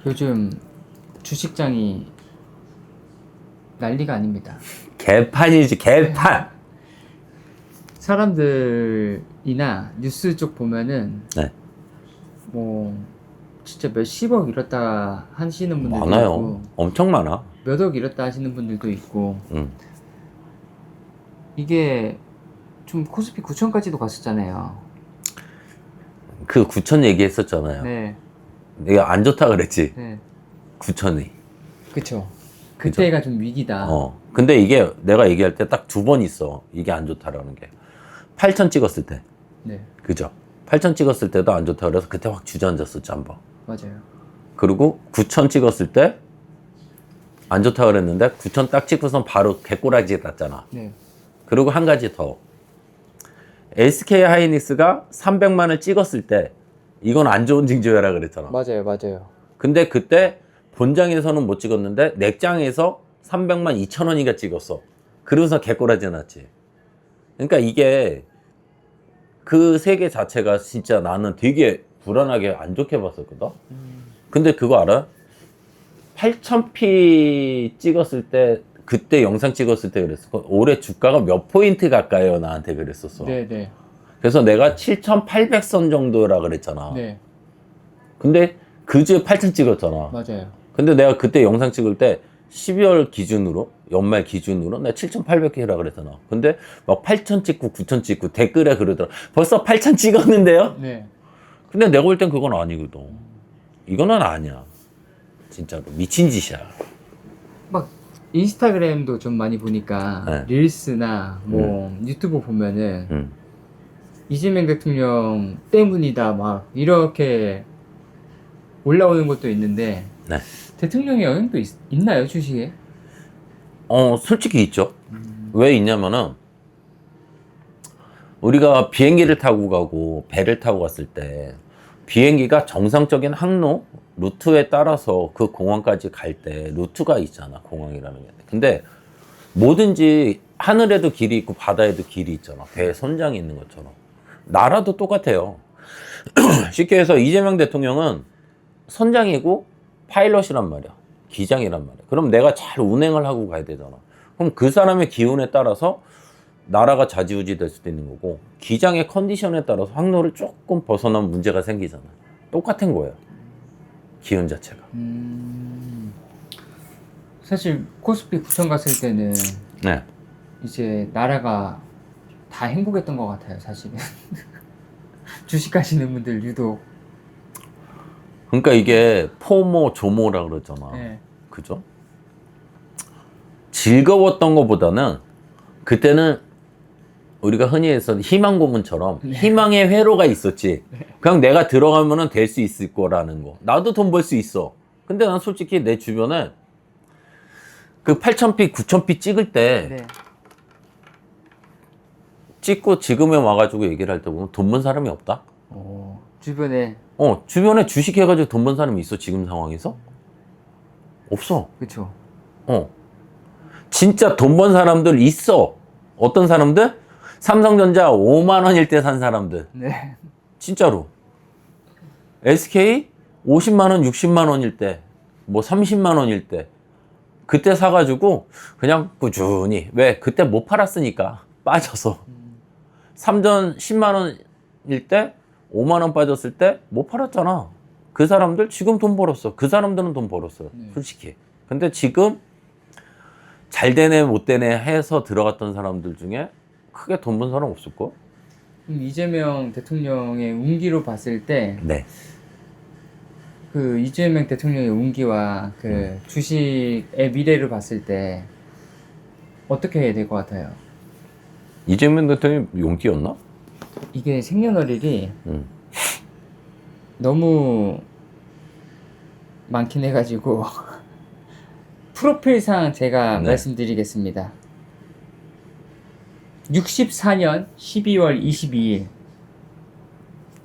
요즘 주식장이 난리가 아닙니다. 개판이지, 개판. 사람들이나 뉴스 쪽 보면은 네. 뭐 진짜 몇십억 잃었다 하시는 분들도 많아요. 있고 엄청 많아. 몇억 잃었다 하시는 분들도 있고 응. 이게 좀 코스피 9천까지도 갔었잖아요. 그 9천 얘기했었잖아요. 네, 내가 안 좋다 그랬지. 네, 9천이. 그쵸. 그죠? 그때가 좀 위기다. 근데 이게 내가 얘기할 때 딱 두 번 있어. 이게 안 좋다라는 게. 8천 찍었을 때. 네, 그죠? 8천 찍었을 때도 안 좋다 그래서 그때 확 주저앉았었지, 한 번. 맞아요. 그리고 9천 찍었을 때 안 좋다 그랬는데 9천 딱 찍고선 바로 개꼬라지 났잖아. 네, 그리고 한 가지 더. SK 하이닉스가 300만을 찍었을 때 이건 안 좋은 징조여라 그랬잖아. 맞아요, 맞아요. 근데 그때 본장에서는 못 찍었는데 넥장에서 300만 2천 원이가 찍었어. 그러면서 개꼬라지 났지. 그러니까 이게 그 세계 자체가 진짜 나는 되게 불안하게 안 좋게 봤었거든. 근데 그거 알아? 8,000p 찍었을 때 그때 영상 찍었을 때 그랬어. 올해 주가가 몇 포인트 가까이요 나한테 그랬었어. 네, 네, 그래서 내가 7,800선 정도라 그랬잖아. 네, 근데 그주에 8,000 찍었잖아. 맞아요. 근데 내가 그때 영상 찍을 때 12월 기준으로 연말 기준으로 내가 7,800개 해라 그랬잖아. 근데 막 8,000 찍고 9,000 찍고 댓글에 그러더라. 벌써 8,000 찍었는데요? 네, 근데 내가 볼 땐 그건 아니거든. 이거는 아니야. 진짜로 미친 짓이야. 막 인스타그램도 좀 많이 보니까 네. 릴스나 뭐 유튜브 보면은 응. 이재명 대통령 때문이다 막 이렇게 올라오는 것도 있는데 네. 대통령의 영향도 있나요 주식에? 솔직히 있죠. 왜 있냐면은 우리가 비행기를 타고 가고 배를 타고 갔을 때 비행기가 정상적인 항로 루트에 따라서 그 공항까지 갈 때 루트가 있잖아. 공항이라는 게. 근데 뭐든지 하늘에도 길이 있고 바다에도 길이 있잖아. 배에 선장이 있는 것처럼. 나라도 똑같아요. 쉽게 해서 이재명 대통령은 선장이고 파일럿이란 말이야. 기장이란 말이야. 그럼 내가 잘 운행을 하고 가야 되잖아. 그럼 그 사람의 기운에 따라서 나라가 좌지우지 될 수도 있는 거고 기장의 컨디션에 따라서 항로를 조금 벗어나면 문제가 생기잖아. 똑같은 거예요. 기운 자체가. 사실 코스피 9천 갔을 때는 네. 이제 나라가 다 행복했던 것 같아요 사실은. 주식하시는 분들 유독. 그러니까 이게 포모 조모라 그러잖아. 네. 그죠? 즐거웠던 것보다는 그때는 우리가 흔히 해서 희망 고문처럼 희망의 회로가 있었지. 그냥 내가 들어가면은 될 수 있을 거라는 거. 나도 돈 벌 수 있어. 근데 난 솔직히 내 주변에 그 8,000p, 9,000p 찍을 때 네. 찍고 지금에 와가지고 얘기를 할 때 보면 돈 번 사람이 없다? 주변에. 주변에 주식 해가지고 돈 번 사람이 있어, 지금 상황에서? 없어. 그쵸. 진짜 돈 번 사람들 있어. 어떤 사람들? 삼성전자 5만 원일 때 산 사람들. 네. 진짜로. SK 50만 원, 60만 원일 때, 뭐 30만 원일 때. 그때 사가지고 그냥 꾸준히. 왜? 그때 못 팔았으니까. 빠져서. 삼전 10만 원일 때, 5만 원 빠졌을 때 못 팔았잖아. 그 사람들 지금 돈 벌었어. 그 사람들은 돈 벌었어요. 솔직히. 근데 지금 잘 되네 못 되네 해서 들어갔던 사람들 중에 크게 돈 번 사람 없을걸? 이재명 대통령의 운기로 봤을 때 네. 그 이재명 대통령의 운기와 그 주식의 미래를 봤을 때 어떻게 해야 될 것 같아요? 이재명 대통령이 용기였나? 이게 생년월일이 응. 너무 많긴 해가지고 프로필상 제가 네. 말씀드리겠습니다. 64년 12월 22일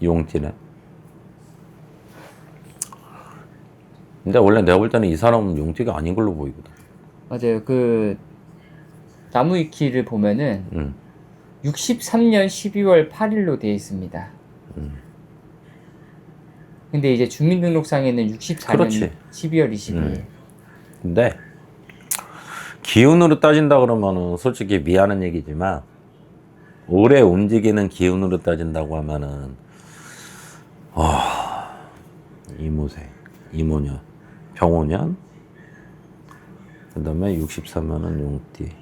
용기네. 근데 원래 내가 볼 때는 이 사람은 용기가 아닌 걸로 보이거든. 맞아요. 그 나무 위키를 보면은 응. 63년 12월 8일로 되어 있습니다. 근데 이제 주민등록상에는 64년 그렇지. 12월 20일. 근데 기운으로 따진다 그러면은 솔직히 미안한 얘기지만 오래 움직이는 기운으로 따진다고 하면은 이모생, 이모년, 병오년, 그 다음에 63년은 용띠.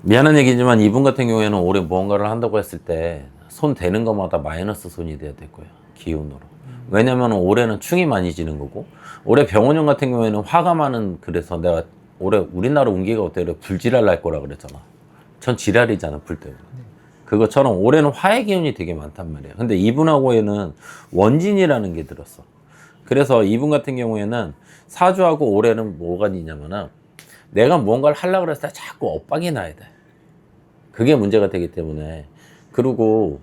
미안한 얘기지만 이분 같은 경우에는 올해 무언가를 한다고 했을 때 손 대는 것마다 마이너스 손이 돼야 될 거예요. 기운으로. 왜냐면 올해는 충이 많이 지는 거고 올해 병원형 같은 경우에는 화가 많은 그래서 내가 올해 우리나라 운기가 어때? 불지랄 날 거라 그랬잖아. 전 지랄이잖아. 불 때문에. 그것처럼 올해는 화의 기운이 되게 많단 말이에요. 근데 이분하고에는 원진이라는 게 들었어. 그래서 이분 같은 경우에는 사주하고 올해는 뭐가 있냐면은 내가 무언가를 하려고 그랬을 때 자꾸 엇박이 나야 돼. 그게 문제가 되기 때문에. 그리고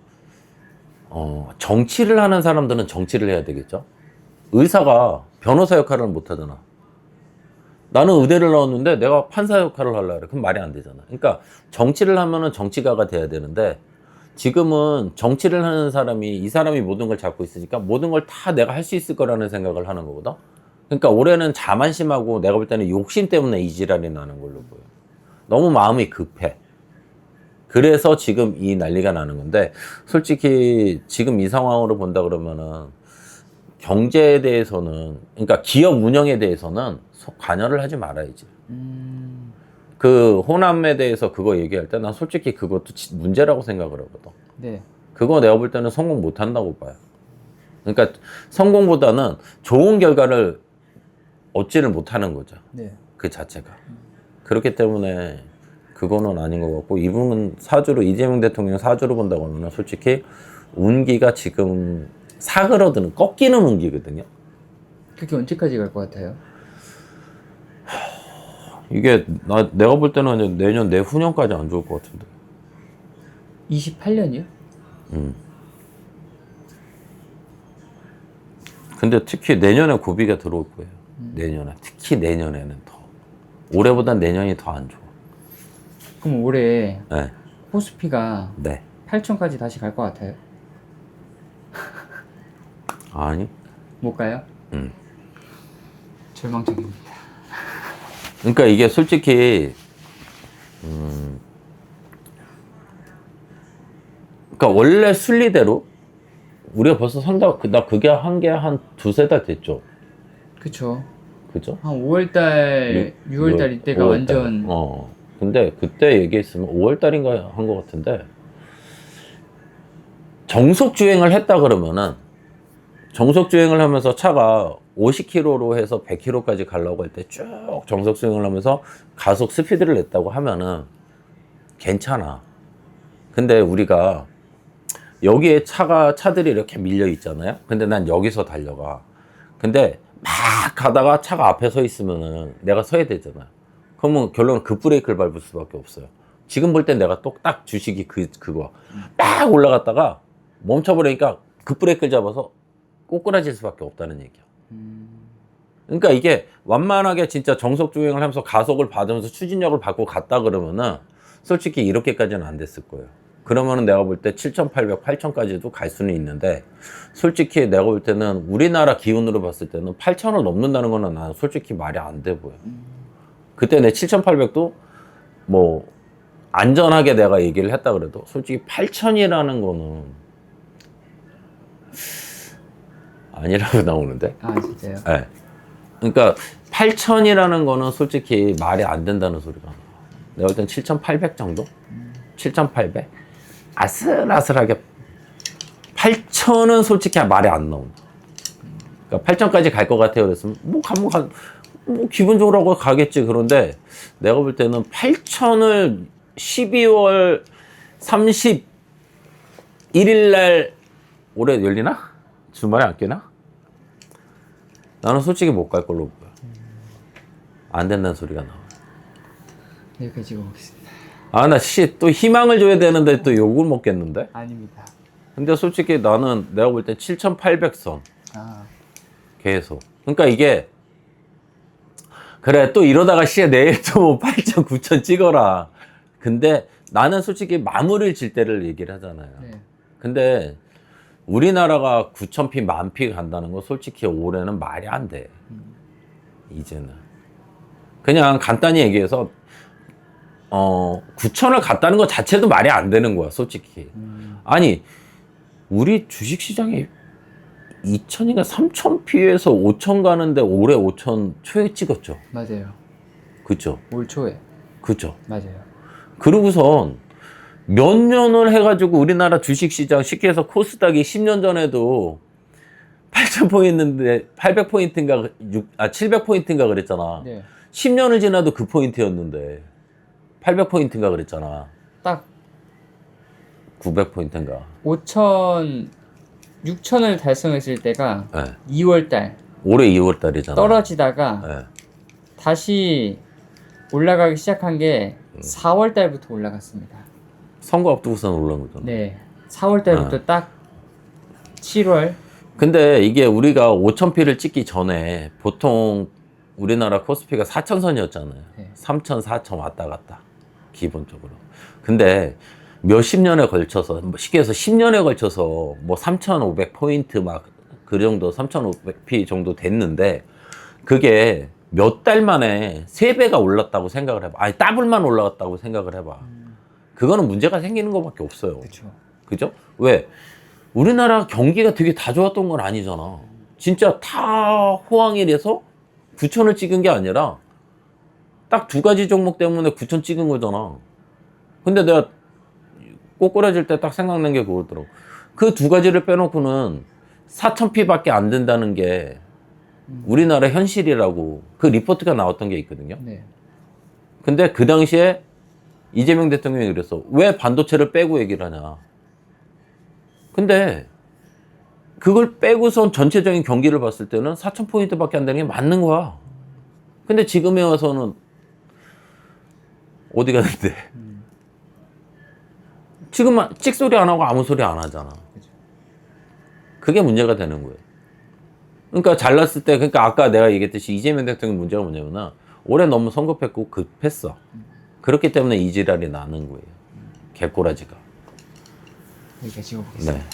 정치를 하는 사람들은 정치를 해야 되겠죠. 의사가 변호사 역할을 못 하잖아. 나는 의대를 나왔는데 내가 판사 역할을 하려고 그래. 그럼 말이 안 되잖아. 그러니까 정치를 하면은 정치가가 돼야 되는데 지금은 정치를 하는 사람이 이 사람이 모든 걸 잡고 있으니까 모든 걸 다 내가 할 수 있을 거라는 생각을 하는 거거든. 그러니까 올해는 자만심하고 내가 볼 때는 욕심 때문에 이 지랄이 나는 걸로 보여. 너무 마음이 급해. 그래서 지금 이 난리가 나는 건데 솔직히 지금 이 상황으로 본다 그러면은 경제에 대해서는 그러니까 기업 운영에 대해서는 관여를 하지 말아야지. 그 호남에 대해서 그거 얘기할 때 난 솔직히 그것도 문제라고 생각을 하거든. 네. 그거 내가 볼 때는 성공 못 한다고 봐요. 그러니까 성공보다는 좋은 결과를 얻지를 못하는 거죠. 네. 그 자체가. 그렇기 때문에 그거는 아닌 것 같고 이분은 사주로 이재명 대통령 사주로 본다고 하면 솔직히 운기가 지금 사그러드는 꺾이는 운기거든요. 그게 언제까지 갈 것 같아요? 이게 내가 볼 때는 내년 내후년까지 안 좋을 것 같은데. 28년이요? 근데 특히 내년에 고비가 들어올 거예요. 내년에 특히 내년에는 더 올해보다 내년이 더 안 좋아. 그럼 올해 네. 코스피가 네. 8천까지 다시 갈 것 같아요? 아니. 못 가요? 절망적입니다. 그러니까 이게 솔직히 그러니까 원래 순리대로 우리가 벌써 산다 나 그게 한 게 한 두세 달 됐죠. 그쵸. 그죠? 한 5월달, 6월달 이때가 5월달. 완전 근데 그때 얘기했으면 5월달인가 한 것 같은데 정속 주행을 했다 그러면은 정속 주행을 하면서 차가 50km로 해서 100km까지 가려고 할 때 쭉 정속 주행을 하면서 가속 스피드를 냈다고 하면은 괜찮아. 근데 우리가 여기에 차들이 이렇게 밀려 있잖아요. 근데 난 여기서 달려가. 근데 막 가다가 차가 앞에 서 있으면은 내가 서야 되잖아. 그러면 결론은 급브레이크를 밟을 수밖에 없어요. 지금 볼 땐 내가 딱 주식이 그거 막 올라갔다가 멈춰버리니까 급브레이크를 잡아서 꼬꾸라질 수밖에 없다는 얘기야. 그러니까 이게 완만하게 진짜 정속 주행을 하면서 가속을 받으면서 추진력을 받고 갔다 그러면은 솔직히 이렇게까지는 안 됐을 거예요. 그러면은 내가 볼 때 7,800, 8,000까지도 갈 수는 있는데 솔직히 내가 볼 때는 우리나라 기운으로 봤을 때는 8,000을 넘는다는 거는 난 솔직히 말이 안 돼 보여. 그때 내 7,800도 뭐 안전하게 내가 얘기를 했다 그래도 솔직히 8,000이라는 거는 아니라고 나오는데. 아 진짜요? 네. 그러니까 8,000이라는 거는 솔직히 말이 안 된다는 소리가 나와. 내가 볼 땐 7,800 정도? 7,800? 아슬아슬하게 8,000은 솔직히 말이 안 나온다. 그러니까 8,000까지 갈 것 같아요. 그랬으면 뭐 기본적으로 하고 가겠지. 그런데 내가 볼 때는 8,000을 12월 31일 날 올해 열리나? 주말에 안 깨나? 나는 솔직히 못 갈 걸로 보여. 안 된다는 소리가 나와. 여기까지 보겠습니다. 나 또 희망을 줘야 되는데 또 욕을 먹겠는데? 아닙니다. 근데 솔직히 나는 내가 볼 때 7,800선 아 계속. 그러니까 이게 그래 또 이러다가 시에 내일 또 8천 9천 찍어라. 근데 나는 솔직히 마무리를 질 때를 얘기를 하잖아요. 네. 근데 우리나라가 9,000피, 10,000피 간다는 거 솔직히 올해는 말이 안 돼. 이제는. 그냥 간단히 얘기해서 9,000을 갔다는 것 자체도 말이 안 되는 거야, 솔직히. 아니, 우리 주식시장에 2,000인가 3,000피에서 5,000 가는데 올해 5,000 초에 찍었죠. 맞아요. 그죠? 올 초에. 그죠? 맞아요. 그러고선 몇 년을 해가지고 우리나라 주식시장 쉽게 해서 코스닥이 10년 전에도 8,000포인트인데 800포인트인가 700포인트인가 그랬잖아. 네. 10년을 지나도 그 포인트였는데 800포인트인가 그랬잖아. 딱 900포인트인가. 6천을 달성했을 때가 네. 2월달 올해 2월 달이잖아. 떨어지다가 네. 다시 올라가기 시작한 게 4월달부터 올라갔습니다. 선거 앞두고선 올라온 거잖아. 네. 4월달부터 딱 7월. 근데 이게 우리가 5,000피를 찍기 전에 보통 우리나라 코스피가 4,000선이었잖아요. 네. 3,000, 4,000 왔다 갔다. 기본적으로. 근데 몇십 년에 걸쳐서, 쉽게 해서 10년에 걸쳐서 뭐 3,500포인트 막 그 정도, 3,500피 정도 됐는데 그게 몇 달 만에 3배가 올랐다고 생각을 해봐. 아니, 더블만 올라갔다고 생각을 해봐. 그거는 문제가 생기는 것밖에 없어요. 그렇죠. 그죠? 왜? 우리나라 경기가 되게 다 좋았던 건 아니잖아. 진짜 다 호황이라서 9,000을 찍은 게 아니라 딱 2가지 종목 때문에 9,000 찍은 거잖아. 근데 내가 꼬꾸라질 때 딱 생각난 게 그거더라고. 그 2가지를 빼놓고는 4,000피밖에 안 된다는 게 우리나라 현실이라고 그 리포트가 나왔던 게 있거든요. 네. 근데 그 당시에 이재명 대통령이 그랬어. 왜 반도체를 빼고 얘기를 하냐. 근데 그걸 빼고선 전체적인 경기를 봤을 때는 4,000포인트밖에 안 되는 게 맞는 거야. 근데 지금에 와서는 어디 가는데? 지금 찍소리 안 하고 아무 소리 안 하잖아. 그게 문제가 되는 거예요. 그러니까 잘났을 때, 그러니까 아까 내가 얘기했듯이 이재명 대통령 문제가 뭐냐면 올해 너무 성급했고 급했어. 그렇기 때문에 이 지랄이 나는 거예요. 개꼬라지가. 여기까지 찍어보겠습니다. 네.